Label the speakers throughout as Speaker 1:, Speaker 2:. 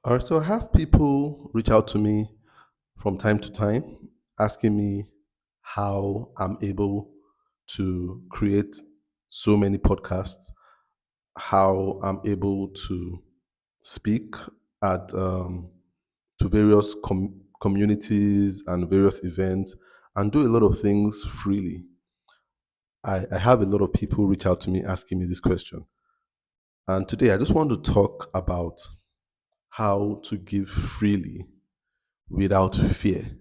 Speaker 1: All right, so I have people reach out to me from time to time asking me how I'm able to create so many podcasts, how I'm able to speak at to various communities and various events and do a lot of things freely. I have a lot of people reach out to me asking me this question. And today I just want to talk about how to give freely without fear.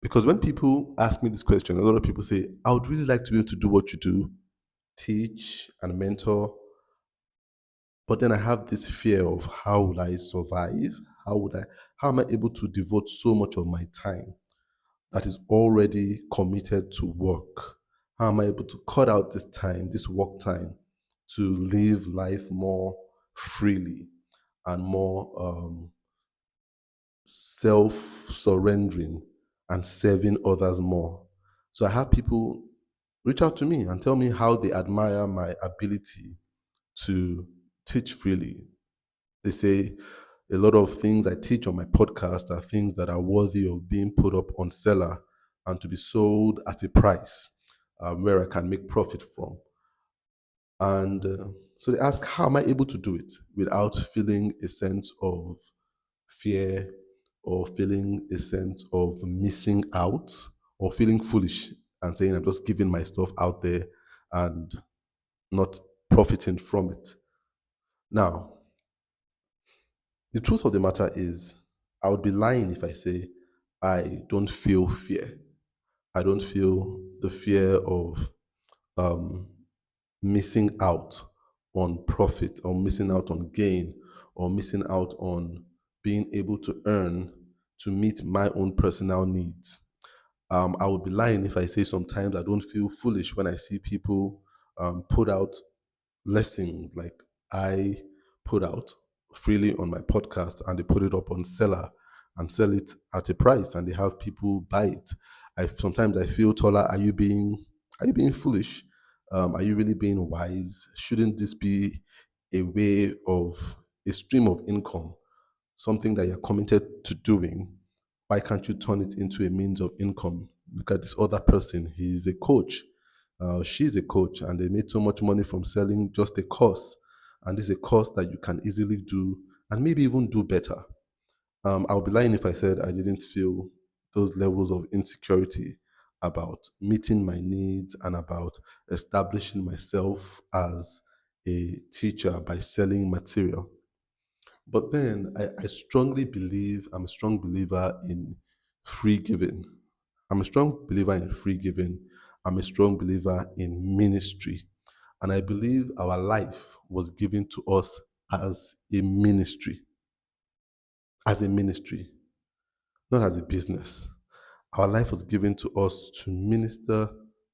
Speaker 1: Because when people ask me this question, a lot of people say, I would really like to be able to do what you do, teach and mentor. But then I have this fear of how will I survive? How am I able to devote so much of my time that is already committed to work? How am I able to cut out this time, this work time, to live life more freely and more self surrendering and serving others more? So I have people reach out to me and tell me how they admire my ability to teach freely. They say a lot of things I teach on my podcast are things that are worthy of being put up on seller and to be sold at a price where I can make profit from. And so they ask, how am I able to do it without feeling a sense of fear or feeling a sense of missing out or feeling foolish and saying, I'm just giving my stuff out there and not profiting from it? Now, the truth of the matter is, I would be lying if I say I don't feel fear. I don't feel the fear of um, missing out on profit or missing out on gain or missing out on being able to earn to meet my own personal needs. I would be lying if I say sometimes I don't feel foolish when I see people put out lessons like I put out freely on my podcast and they put it up on seller and sell it at a price and they have people buy it. I feel taller. Are you being foolish? Are you really being wise? Shouldn't this be a way of a stream of income, something that you're committed to doing? Why can't you turn it into a means of income? Look at this other person. He's a coach. She's a coach, and they made so much money from selling just a course. And this is a course that you can easily do and maybe even do better. I would be lying if I said I didn't feel those levels of insecurity about meeting my needs and about establishing myself as a teacher by selling material. But then I strongly believe, I'm a strong believer in free giving. I'm a strong believer in free giving. I'm a strong believer in ministry. And I believe our life was given to us as a ministry, as a ministry, not as a business. Our life was given to us to minister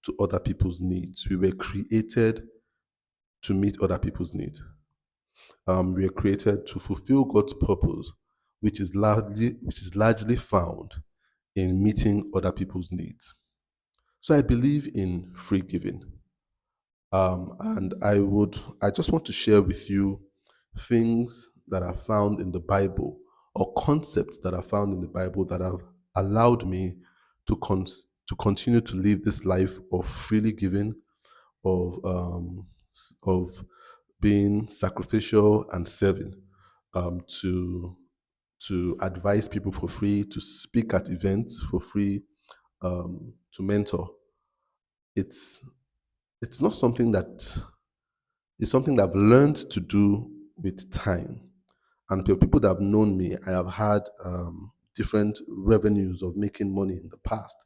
Speaker 1: to other people's needs. We were created to meet other people's needs. We are created to fulfill God's purpose, which is largely found in meeting other people's needs. So I believe in free giving, and I just want to share with you things that are found in the Bible or concepts that are found in the Bible that have allowed me to continue to live this life of freely giving, of being sacrificial and serving, to advise people for free, to speak at events for free, to mentor. It's it's not something that it's something that I've learned to do with time. And people that have known me, I have had different revenues of making money in the past.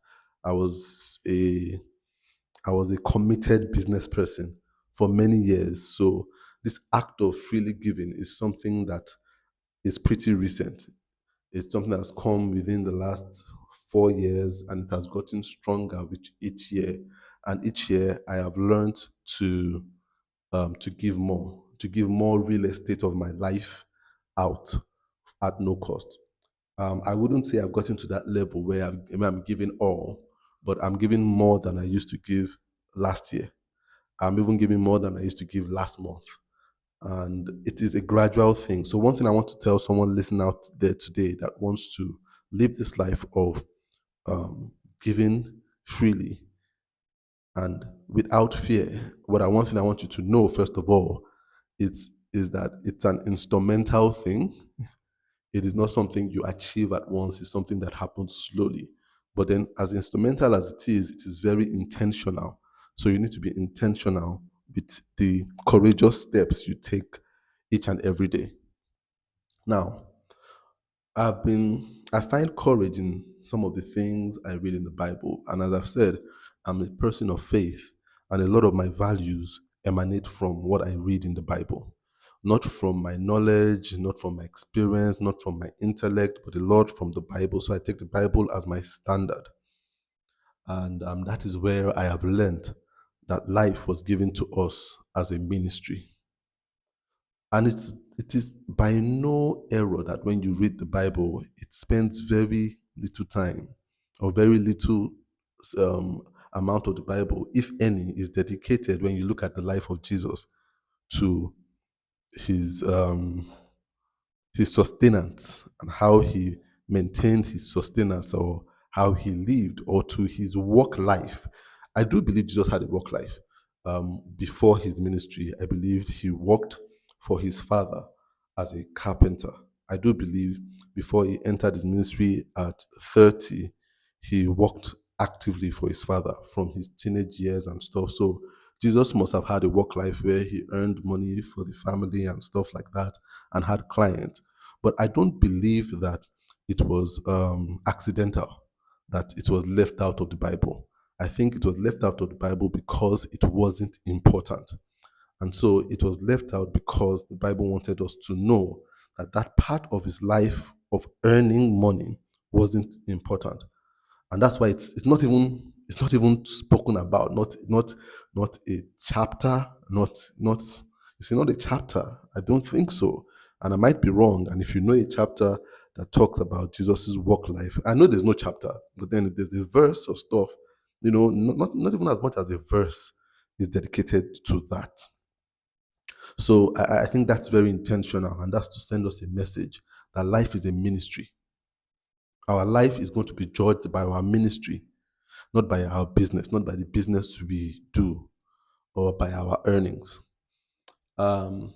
Speaker 1: I was a I was a committed business person for many years. So this act of freely giving is something that is pretty recent. It's something that's come within the last 4 years and it has gotten stronger with each year. And each year I have learned to to give more real estate of my life out at no cost. I wouldn't say I've gotten to that level where I'm giving all, but I'm giving more than I used to give last year. I'm even giving more than I used to give last month. and it is a gradual thing. So, one thing I want to tell someone listening out there today that wants to live this life of giving freely and without fear, one thing I want you to know first of all is that it's an instrumental thing. It is not something you achieve at once, it's something that happens slowly. But then, as instrumental as it is very intentional. So, you need to be intentional with the courageous steps you take each and every day. Now, I find courage in some of the things I read in the Bible. And as I've said, I'm a person of faith, and a lot of my values emanate from what I read in the Bible. Not from my knowledge, not from my experience, not from my intellect, but a lot from the Bible. So I take the Bible as my standard. And that is where I have learned that life was given to us as a ministry. And it is by no error that when you read the Bible, it spends very little time or very little um, amount of the Bible, if any, is dedicated when you look at the life of Jesus to his his sustenance and how he maintained his sustenance or how he lived or to his work life. I do believe Jesus had a work life. Before his ministry, I believe he worked for his father as a carpenter. I do believe before he entered his ministry at 30, he worked actively for his father from his teenage years and stuff. So Jesus must have had a work life where he earned money for the family and stuff like that and had clients. But I don't believe that it was accidental, that it was left out of the Bible. I think it was left out of the Bible because it wasn't important. And so it was left out because the Bible wanted us to know that that part of his life of earning money wasn't important, and that's why it's not even spoken about, not a chapter, not you see, not a chapter. I don't think so, and I might be wrong. And if you know a chapter that talks about Jesus's work life, I know there's no chapter, but then if there's a verse of stuff, not even as much as a verse is dedicated to that. So I think that's very intentional, and that's to send us a message that life is a ministry. Our life is going to be judged by our ministry, not by our business, not by the business we do or by our earnings. Um,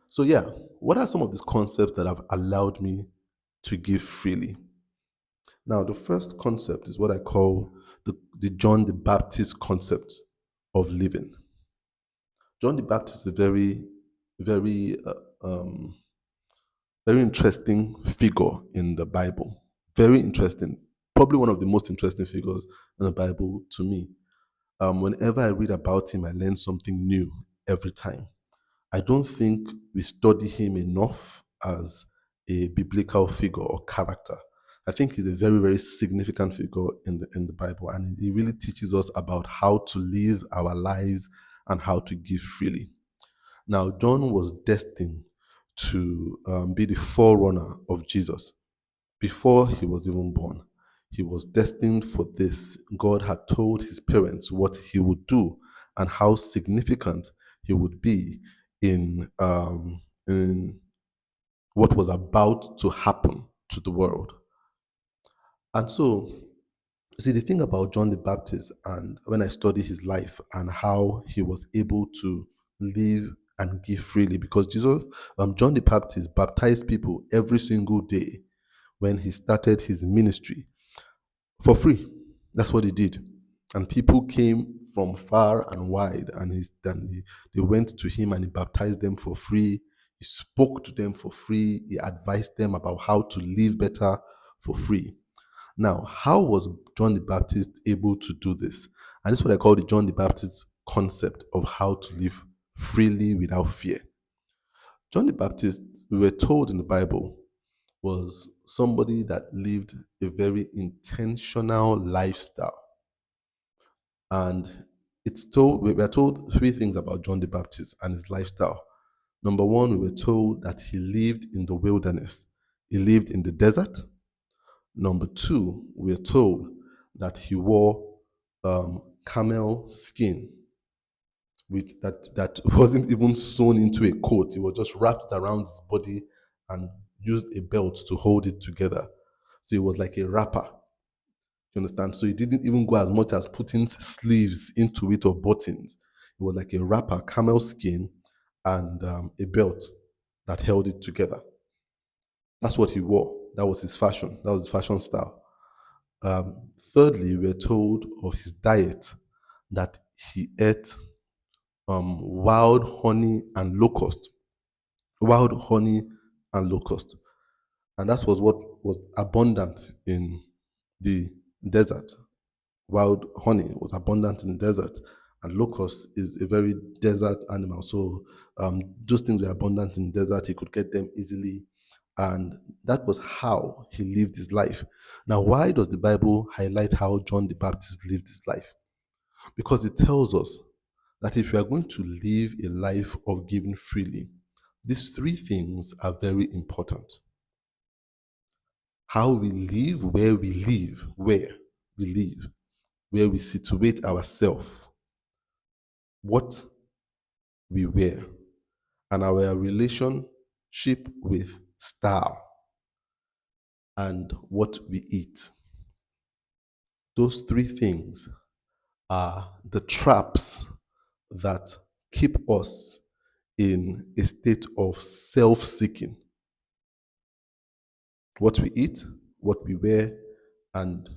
Speaker 1: so, yeah, what are some of these concepts that have allowed me to give freely? Now, the first concept is what I call the John the Baptist concept of living. John the Baptist is a very, very interesting figure in the Bible. Very interesting. Probably one of the most interesting figures in the Bible to me. Whenever I read about him, I learn something new every time. I don't think we study him enough as a biblical figure or character. I think he's a very significant figure in the Bible, and he really teaches us about how to live our lives and how to give freely. Now, John was destined to be the forerunner of Jesus before he was even born. He was destined for this. God had told his parents what he would do and how significant he would be in what was about to happen to the world. And so, see, the thing about John the Baptist, and when I study his life and how he was able to live and give freely, because John the Baptist baptized people every single day when he started his ministry for free. That's what he did. And people came from far and wide, and they went to him and he baptized them for free. He spoke to them for free. He advised them about how to live better for free. Now, how was John the Baptist able to do this? And this is what I call the John the Baptist concept of how to live freely without fear. John the Baptist, we were told in the Bible, was somebody that lived a very intentional lifestyle. And we are told three things about John the Baptist and his lifestyle. Number one, we were told that he lived in the wilderness. He lived in the desert. Number two, we are told that he wore camel skin. with that wasn't even sewn into a coat. It was just wrapped around his body and used a belt to hold it together. So it was like a wrapper. You understand? So he didn't even go as much as putting sleeves into it or buttons. It was like a wrapper, camel skin, and a belt that held it together. That's what he wore. That was his fashion. That was his fashion style. Thirdly, we're told of his diet that he ate wild honey and locust. Wild honey and locust. And that was what was abundant in the desert. Wild honey was abundant in the desert, and locust is a very desert animal. So those things were abundant in the desert. He could get them easily, and that was how he lived his life. Now, why does the Bible highlight how John the Baptist lived his life? Because it tells us that if we are going to live a life of giving freely, these three things are very important. How we live, where we live, where we situate ourselves, what we wear, and our relationship with style and what we eat. Those three things are the traps that keep us in a state of self seeking. What we eat, what we wear, and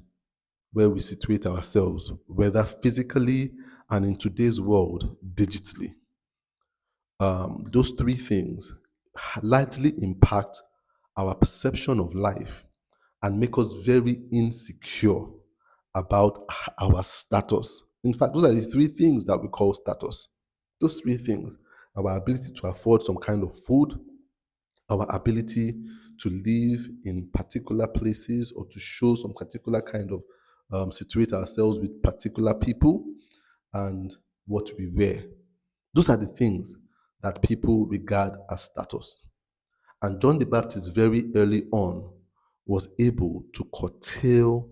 Speaker 1: where we situate ourselves, whether physically and in today's world, digitally. Those three things largely impact our perception of life and make us very insecure about our status. In fact, those are the three things that we call status. Those three things: our ability to afford some kind of food, our ability to live in particular places or to show some particular kind of situate ourselves with particular people, and what we wear. Those are the things that people regard as status. And John the Baptist, very early on, was able to curtail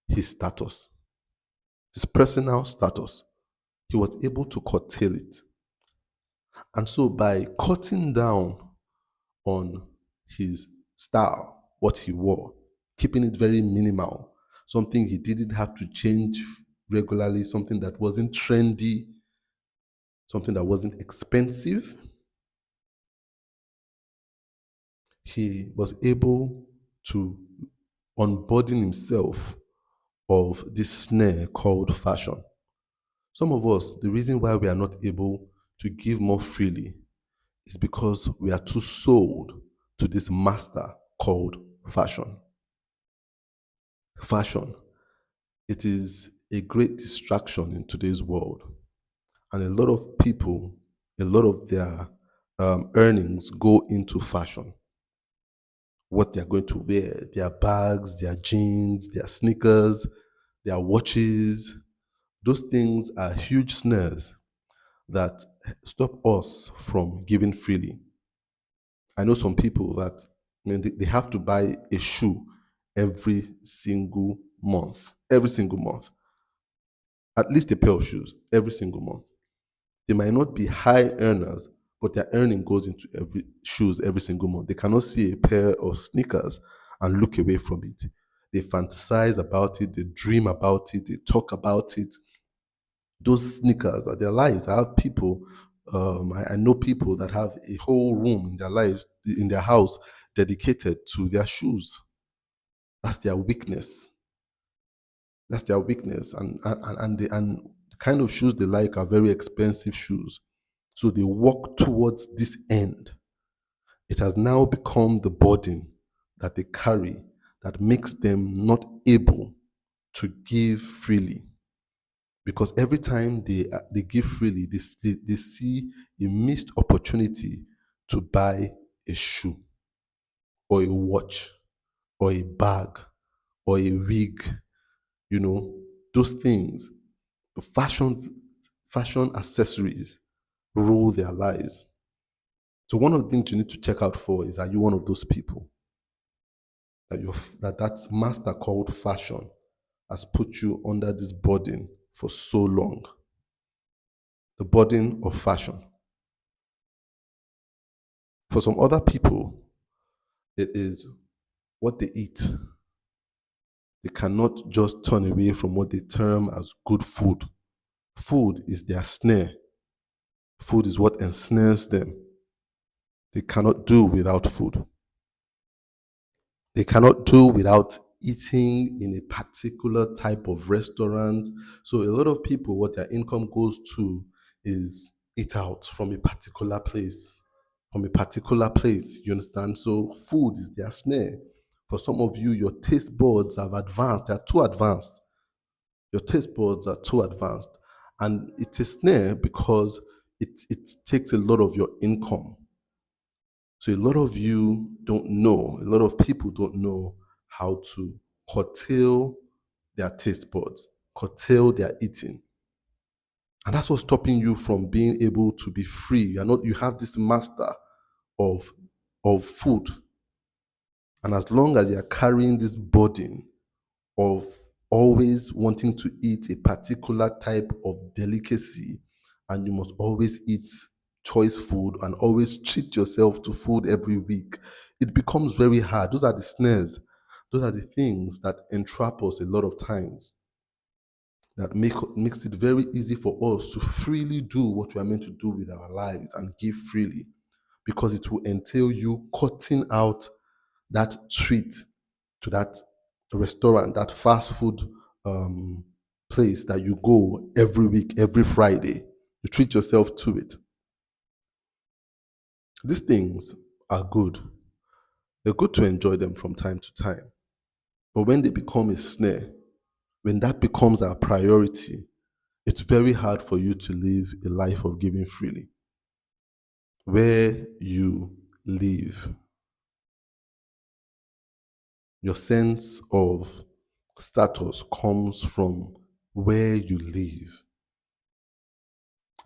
Speaker 1: his status, his personal status. He was able to curtail it. And so, by cutting down on his style, what he wore, keeping it very minimal, something he didn't have to change regularly, something that wasn't trendy, something that wasn't expensive, he was able to unburden himself of this snare called fashion. Some of us, the reason why we are not able to give more freely is because we are too sold to this master called fashion. Fashion, it is a great distraction in today's world. And a lot of people, a lot of their earnings go into fashion. What they're going to wear, their bags, their jeans, their sneakers, their watches. Those things are huge snares that stop us from giving freely. I know some people that they have to buy a shoe every single month, at least a pair of shoes every single month. They might not be high earners, but their earning goes into every shoes every single month. They cannot see a pair of sneakers and look away from it. They fantasize about it, they dream about it, they talk about it. Those sneakers are their lives. I have people, I know people that have a whole room in their lives, in their house, dedicated to their shoes. That's their weakness. That's their weakness. And the kind of shoes they like are very expensive shoes. So they walk towards this end. It has now become the burden that they carry that makes them not able to give freely. Because every time they give freely, they see a missed opportunity to buy a shoe or a watch or a bag or a wig, those things. The fashion accessories rule their lives. So one of the things you need to check out for is, are you one of those people that master called fashion has put you under this burden for so long? the burden of fashion. For some other people, it is what they eat. They cannot just turn away from what they term as good food. Food is their snare. Food is what ensnares them. They cannot do without food. They cannot do without eating in a particular type of restaurant. So a lot of people, what their income goes to is eat out from a particular place. From a particular place, you understand? So food is their snare. For some of you, your taste buds have advanced. They are too advanced. Your taste buds are too advanced. And it's a snare because it takes a lot of your income. So a lot of you don't know, a lot of people don't know how to curtail their taste buds, curtail their eating. And that's what's stopping you from being able to be free. You have this master of, of food. And as long as you're carrying this burden of always wanting to eat a particular type of delicacy, and you must always eat choice food and always treat yourself to food every week, it becomes very hard. Those are the snares. Those are the things that entrap us a lot of times, that makes it very easy for us to freely do what we are meant to do with our lives and give freely, because it will entail you cutting out that treat to that restaurant, that fast food um, place that you go every week, every Friday. You treat yourself to it. These things are good. They're good to enjoy them from time to time. But when they become a snare, when that becomes our priority, it's very hard for you to live a life of giving freely. Where you live, your sense of status comes from where you live.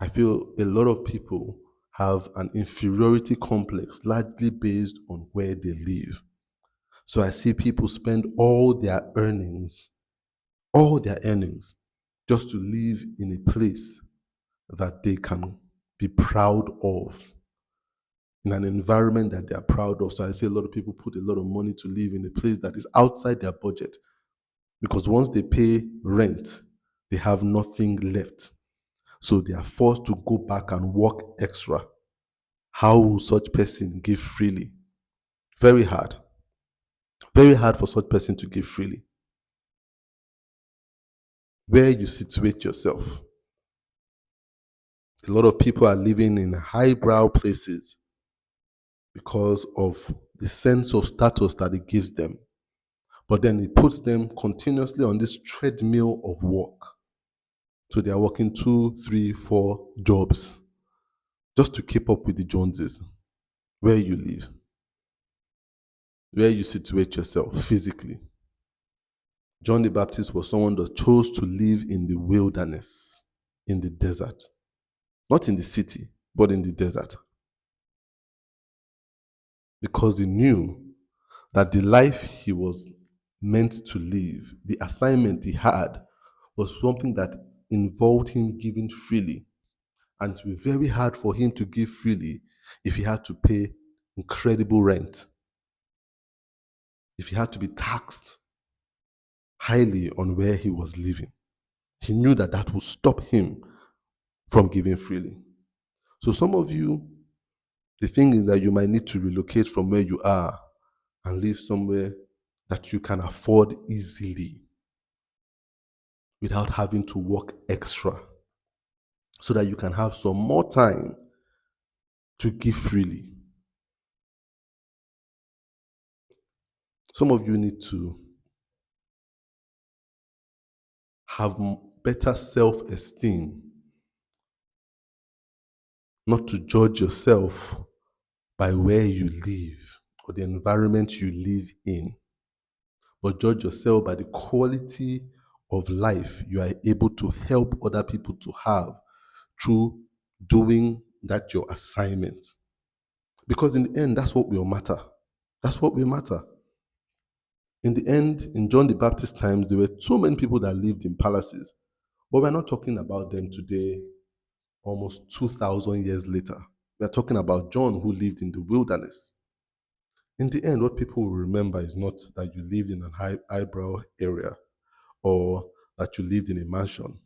Speaker 1: I feel a lot of people have an inferiority complex largely based on where they live. So I see people spend all their earnings, just to live in a place that they can be proud of, in an environment that they are proud of. So I see a lot of people put a lot of money to live in a place that is outside their budget, because once they pay rent, they have nothing left. So they are forced to go back and work extra. How will such person give freely? Very hard. Very hard for such person to give freely. Where you situate yourself. A lot of people are living in highbrow places because of the sense of status that it gives them. But then it puts them continuously on this treadmill of work. So they are working 2, 3, 4 jobs just to keep up with the Joneses. Where you live, where you situate yourself physically. John the Baptist was someone that chose to live in the wilderness, in the desert. Not in the city, but in the desert. Because he knew that the life he was meant to live, the assignment he had, was something that involved him giving freely. And it would be very hard for him to give freely if he had to pay incredible rent, if he had to be taxed highly on where he was living. He knew that that would stop him from giving freely. So some of you, the thing is that you might need to relocate from where you are and live somewhere that you can afford easily without having to work extra, so that you can have some more time to give freely. Some of you need to have better self-esteem, not to judge yourself by where you live or the environment you live in, but judge yourself by the quality of life you are able to help other people to have through doing that your assignment. Because in the end, that's what will matter. That's what will matter. In the end, in John the Baptist times, there were so many people that lived in palaces. But we're not talking about them today almost 2,000 years later. We're talking about John who lived in the wilderness. In the end, what people will remember is not that you lived in an high eyebrow area or that you lived in a mansion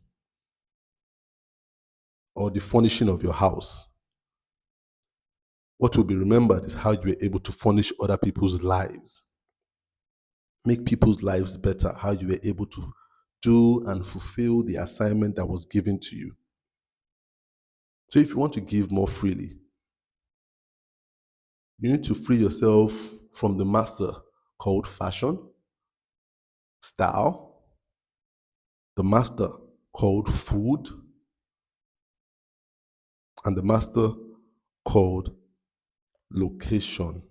Speaker 1: or the furnishing of your house. What will be remembered is how you were able to furnish other people's lives, make people's lives better, how you were able to do and fulfill the assignment that was given to you. So if you want to give more freely, you need to free yourself from the master called fashion, style, the master called food, and the master called location,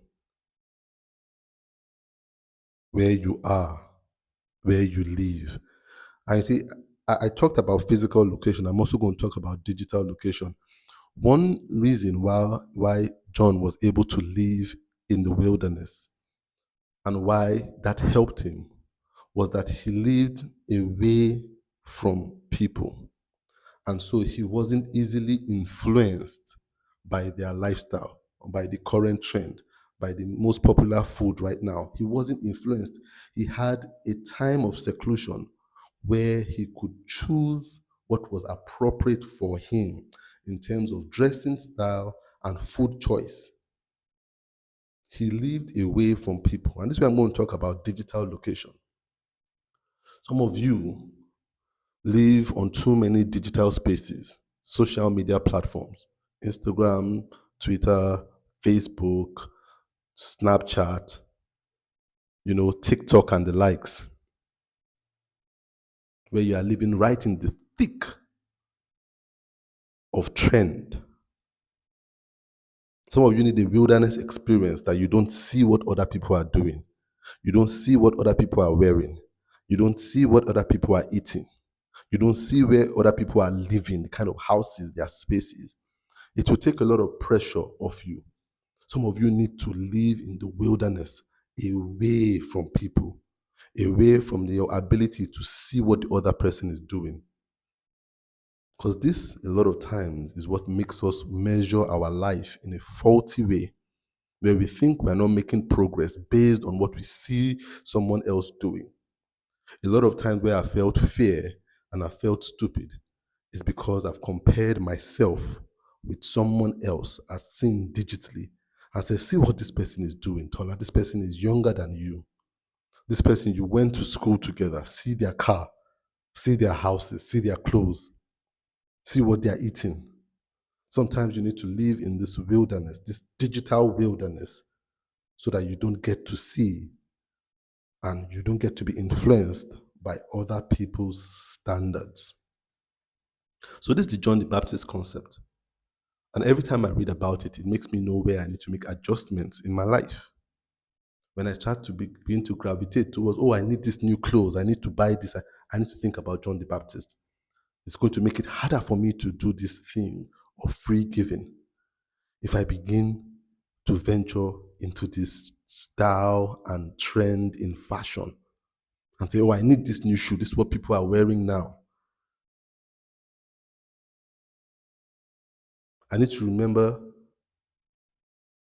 Speaker 1: where you are, where you live. And you see, I talked about physical location. I'm also going to talk about digital location. One reason why John was able to live in the wilderness and why that helped him was that he lived away from people. And so he wasn't easily influenced by their lifestyle, or by the current trend, by the most popular food right now. He wasn't influenced. He had a time of seclusion where he could choose what was appropriate for him in terms of dressing style and food choice. He lived away from people. And this is where I'm going to talk about digital location. Some of you live on too many digital spaces, social media platforms, Instagram, Twitter, Facebook, Snapchat, TikTok and the likes, where you are living right in the thick of trend. Some of you need a wilderness experience that you don't see what other people are doing. You don't see what other people are wearing. You don't see what other people are eating. You don't see where other people are living, the kind of houses, their spaces. It will take a lot of pressure off you. Some of you need to live in the wilderness, away from people, away from your ability to see what the other person is doing. Because this, a lot of times, is what makes us measure our life in a faulty way, where we think we're not making progress based on what we see someone else doing. A lot of times where I felt fear and I felt stupid is because I've compared myself with someone else as seen digitally. I said, see what this person is doing, Tola. This person is younger than you. This person, you went to school together. See their car, see their houses, see their clothes, see what they're eating. Sometimes you need to live in this wilderness, this digital wilderness, so that you don't get to see and you don't get to be influenced by other people's standards. So this is the John the Baptist concept. And every time I read about it, it makes me know where I need to make adjustments in my life. When I start to begin to gravitate towards, oh, I need this new clothes, I need to buy this, I need to think about John the Baptist. It's going to make it harder for me to do this thing of free giving if I begin to venture into this style and trend in fashion and say, oh, I need this new shoe. This is what people are wearing now. I need to remember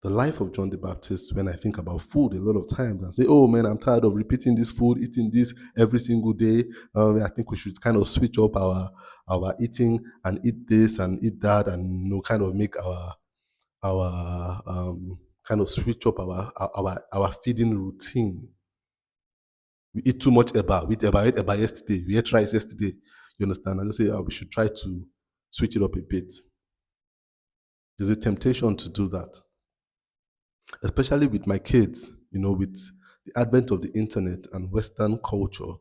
Speaker 1: the life of John the Baptist when I think about food a lot of times and say, oh man, I'm tired of repeating this food, eating this every single day. I think we should kind of switch up our eating and eat this and eat that and kind of make our kind of switch up our feeding routine. We eat too much eba. We ate eba yesterday. We ate rice yesterday. You understand? I just say we should try to switch it up a bit. There's a temptation to do that, especially with my kids, with the advent of the internet and Western culture,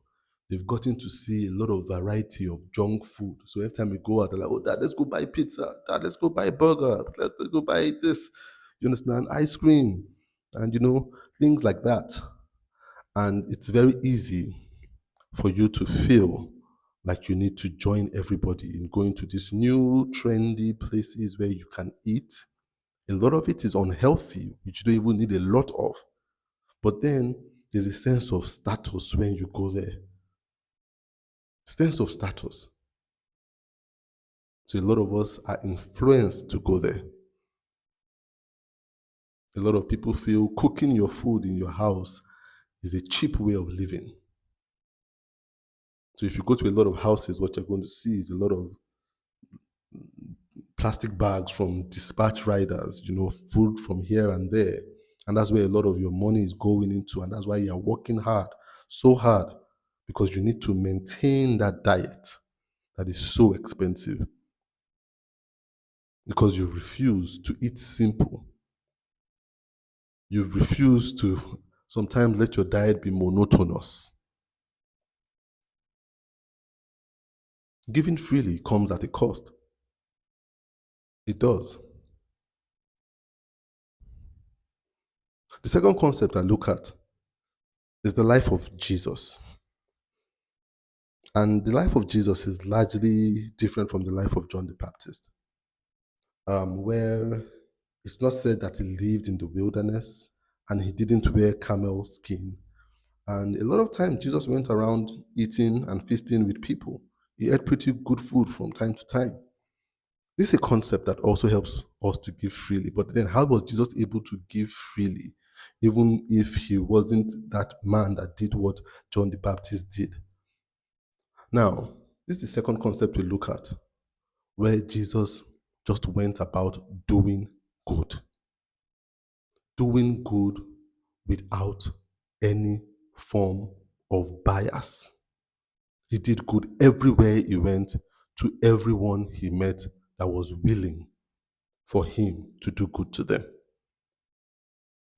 Speaker 1: they've gotten to see a lot of variety of junk food. So every time we go out, they're like, oh, Dad, let's go buy pizza. Dad, let's go buy burger. Let's go buy this. You understand? Ice cream. And, things like that. And it's very easy for you to feel like you need to join everybody in going to these new trendy places where you can eat. A lot of it is unhealthy, which you don't even need a lot of. But then there's a sense of status when you go there. Sense of status. So a lot of us are influenced to go there. A lot of people feel cooking your food in your house is a cheap way of living. So if you go to a lot of houses, what you're going to see is a lot of plastic bags from dispatch riders, food from here and there. And that's where a lot of your money is going into. And that's why you're working hard, so hard, because you need to maintain that diet that is so expensive. Because you refuse to eat simple. You refuse to sometimes let your diet be monotonous. Giving freely comes at a cost. It does. The second concept I look at is the life of Jesus. And the life of Jesus is largely different from the life of John the Baptist, where it's not said that he lived in the wilderness and he didn't wear camel skin. And a lot of times, Jesus went around eating and feasting with people. He ate pretty good food from time to time. This is a concept that also helps us to give freely. But then, how was Jesus able to give freely, even if he wasn't that man that did what John the Baptist did? Now, this is the second concept we look at, where Jesus just went about doing good. Doing good without any form of bias. He did good everywhere he went, to everyone he met that was willing for him to do good to them.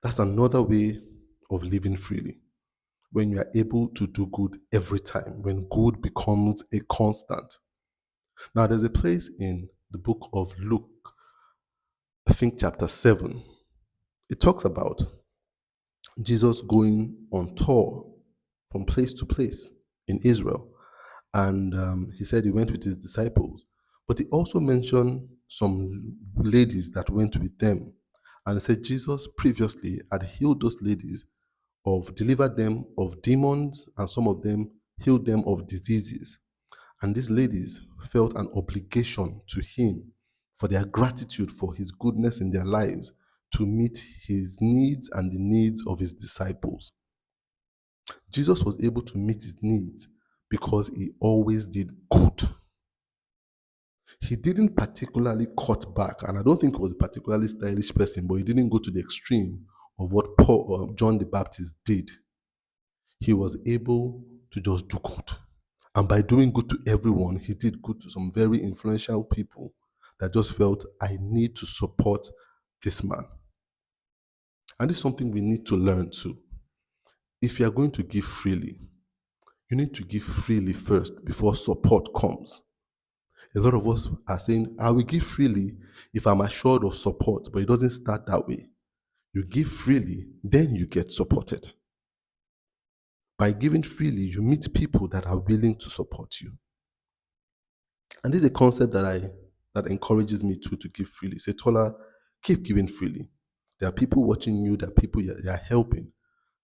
Speaker 1: That's another way of living freely. When you are able to do good every time, when good becomes a constant. Now, there's a place in the book of Luke, I think chapter 7. It talks about Jesus going on tour from place to place in Israel. And he said he went with his disciples. But he also mentioned some ladies that went with them. And he said Jesus previously had healed those ladies, delivered them of demons, and some of them healed them of diseases. And these ladies felt an obligation to him for their gratitude for his goodness in their lives to meet his needs and the needs of his disciples. Jesus was able to meet his needs because he always did good. He didn't particularly cut back, and I don't think he was a particularly stylish person, but he didn't go to the extreme of what John the Baptist did. He was able to just do good. And by doing good to everyone, he did good to some very influential people that just felt, I need to support this man. And this is something we need to learn too. If you are going to give freely, you need to give freely first before support comes. A lot of us are saying, I will give freely if I'm assured of support, but it doesn't start that way. You give freely, then you get supported. By giving freely, you meet people that are willing to support you. And this is a concept that encourages me to give freely. Say, Tola, keep giving freely. There are people watching you, there are people you're helping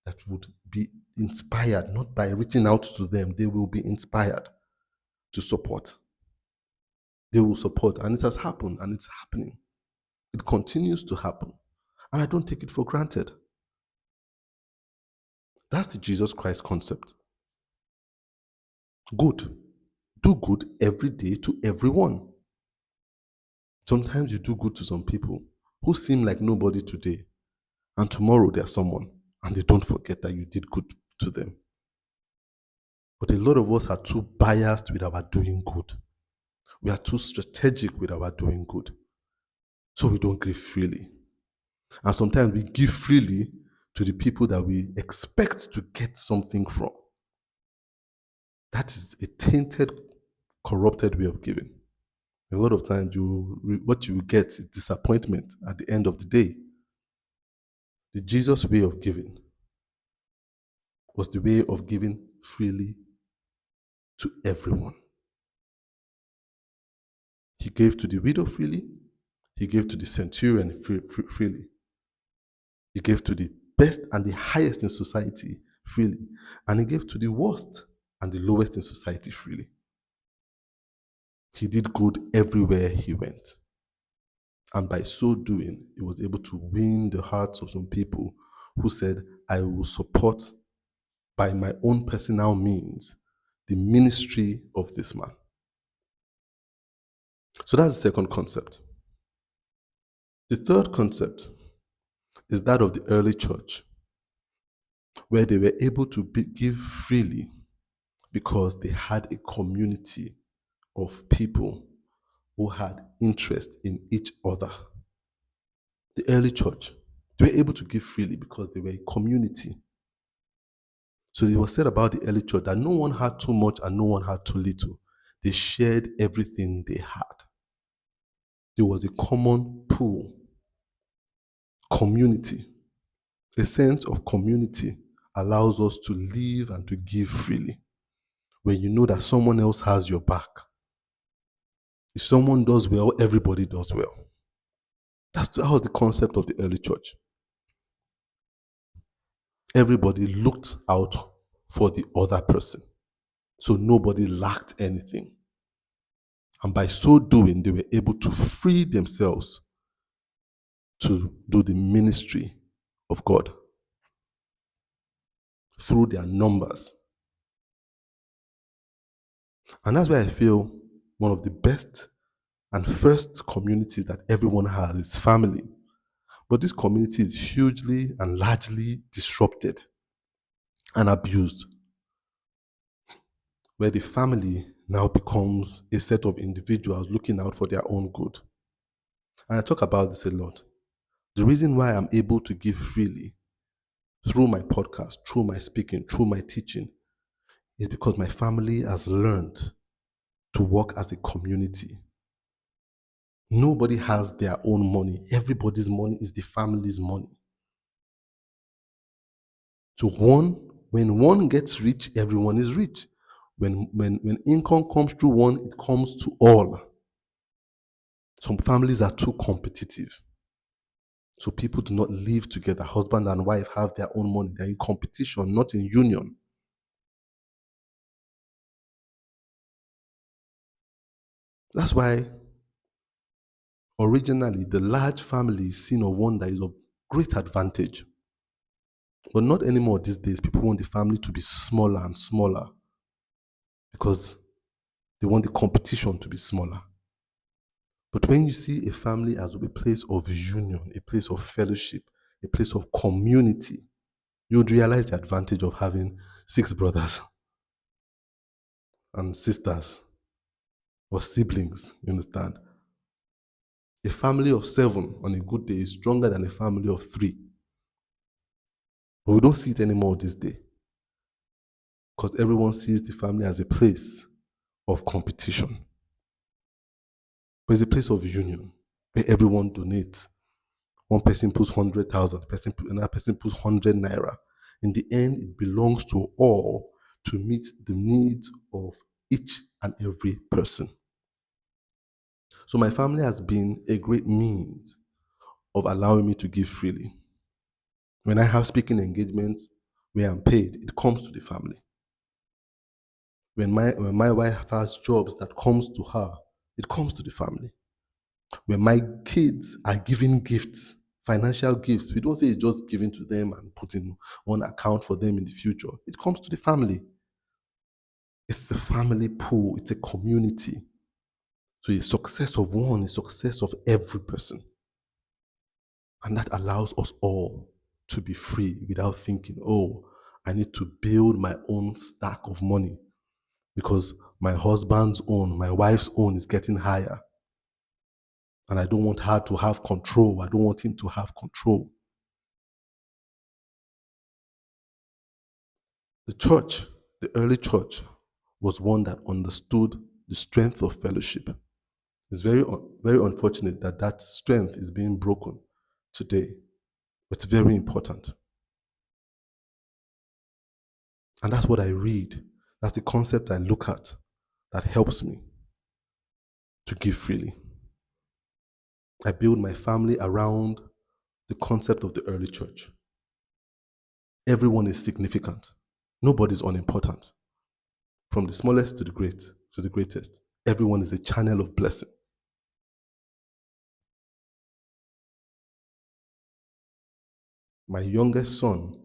Speaker 1: that would be inspired, not by reaching out to them, they will be inspired to support. They will support, and it has happened, and it's happening. It continues to happen, and I don't take it for granted. That's the Jesus Christ concept. Good. Do good every day to everyone. Sometimes you do good to some people who seem like nobody today, and tomorrow they're someone, and they don't forget that you did good to them. But a lot of us are too biased with our doing good. We are too strategic with our doing good. So we don't give freely. And sometimes we give freely to the people that we expect to get something from. That is a tainted, corrupted way of giving. A lot of times, what you get is disappointment at the end of the day. The Jesus way of giving was the way of giving freely to everyone. He gave to the widow freely. He gave to the centurion freely. He gave to the best and the highest in society freely. And he gave to the worst and the lowest in society freely. He did good everywhere he went. And by so doing, he was able to win the hearts of some people who said, I will support by my own personal means the ministry of this man. So that's the second concept. The third concept is that of the early church, where they were able to give freely because they had a community of people who had interest in each other. The early church, they were able to give freely because they were a community. So it was said about the early church that no one had too much and no one had too little. They shared everything they had. There was a common pool, community. A sense of community allows us to live and to give freely. When you know that someone else has your back. If someone does well, everybody does well. That was the concept of the early church. Everybody looked out for the other person. So nobody lacked anything. And by so doing, they were able to free themselves to do the ministry of God through their numbers. And that's why I feel one of the best and first communities that everyone has is family. But this community is hugely and largely disrupted and abused, where the family now becomes a set of individuals looking out for their own good. And I talk about this a lot. The reason why I'm able to give freely through my podcast, through my speaking, through my teaching, is because my family has learned to work as a community. Nobody has their own money. Everybody's money is the family's money. So when one gets rich, everyone is rich. When income comes through one, it comes to all. Some families are too competitive. So people do not live together. Husband and wife have their own money. They're in competition, not in union. That's why originally the large family is seen of one that is of great advantage. But not anymore these days. People want the family to be smaller and smaller because they want the competition to be smaller. But when you see a family as a place of union, a place of fellowship, a place of community, you would realize the advantage of having 6 brothers and sisters or siblings, you understand? A family of 7 on a good day is stronger than a family of 3. But we don't see it anymore this day because everyone sees the family as a place of competition. But it's a place of union where everyone donates. One person puts 100,000, another person puts 100 naira. In the end, it belongs to all to meet the needs of each and every person. So my family has been a great means of allowing me to give freely. When I have speaking engagements where I'm paid, it comes to the family. When my wife has jobs that comes to her, it comes to the family. When my kids are given gifts, financial gifts, we don't say it's just given to them and put in one account for them in the future. It comes to the family. It's the family pool. It's a community. So the success of one is success of every person. And that allows us all to be free without thinking, oh, I need to build my own stack of money because my husband's own, my wife's own is getting higher. And I don't want her to have control. I don't want him to have control. The church, the early church, was one that understood the strength of fellowship. It's very, very unfortunate that that strength is being broken today. It's very important. And that's what I read. That's the concept I look at that helps me to give freely. I build my family around the concept of the early church. Everyone is significant. Nobody's unimportant. From the smallest to the greatest. Everyone is a channel of blessing. My youngest son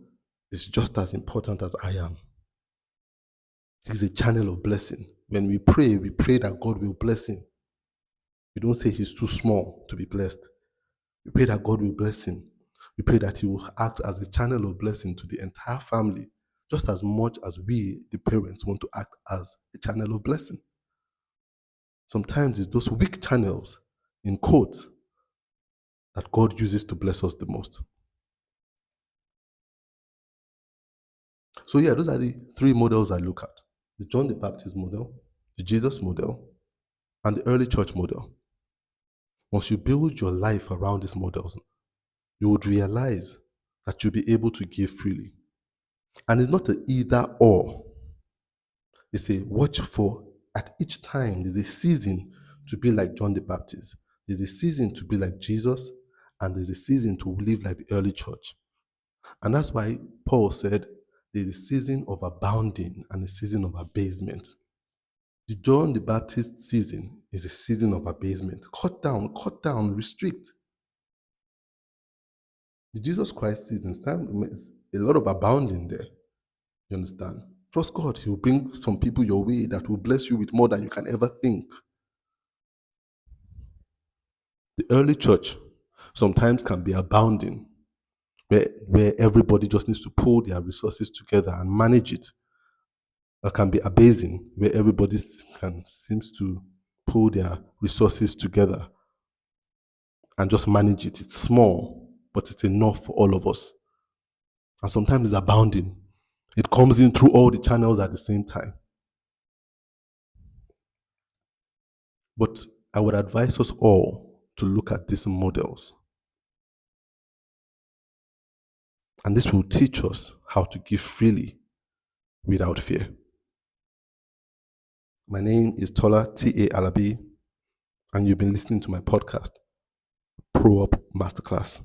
Speaker 1: is just as important as I am. He's a channel of blessing. When we pray that God will bless him. We don't say he's too small to be blessed. We pray that God will bless him. We pray that he will act as a channel of blessing to the entire family, just as much as we, the parents, want to act as a channel of blessing. Sometimes it's those weak channels, in quotes, that God uses to bless us the most. So yeah, those are the three models I look at. The John the Baptist model, the Jesus model, and the early church model. Once you build your life around these models, you would realize that you'll be able to give freely. And it's not an either or. It's a watch for at each time. There's a season to be like John the Baptist. There's a season to be like Jesus, and there's a season to live like the early church. And that's why Paul said there's a season of abounding and a season of abasement. The John the Baptist season is a season of abasement. Cut down, restrict. The Jesus Christ season is a lot of abounding there. You understand? Trust God. He will bring some people your way that will bless you with more than you can ever think. The early church sometimes can be abounding, where everybody just needs to pull their resources together and manage it. It can be abasing, where everybody seems to pull their resources together and just manage it. It's small, but it's enough for all of us. And sometimes it's abounding. It comes in through all the channels at the same time. But I would advise us all to look at these models. And this will teach us how to give freely without fear. My name is Tola T.A. Alabi, and you've been listening to my podcast, ProUp Masterclass.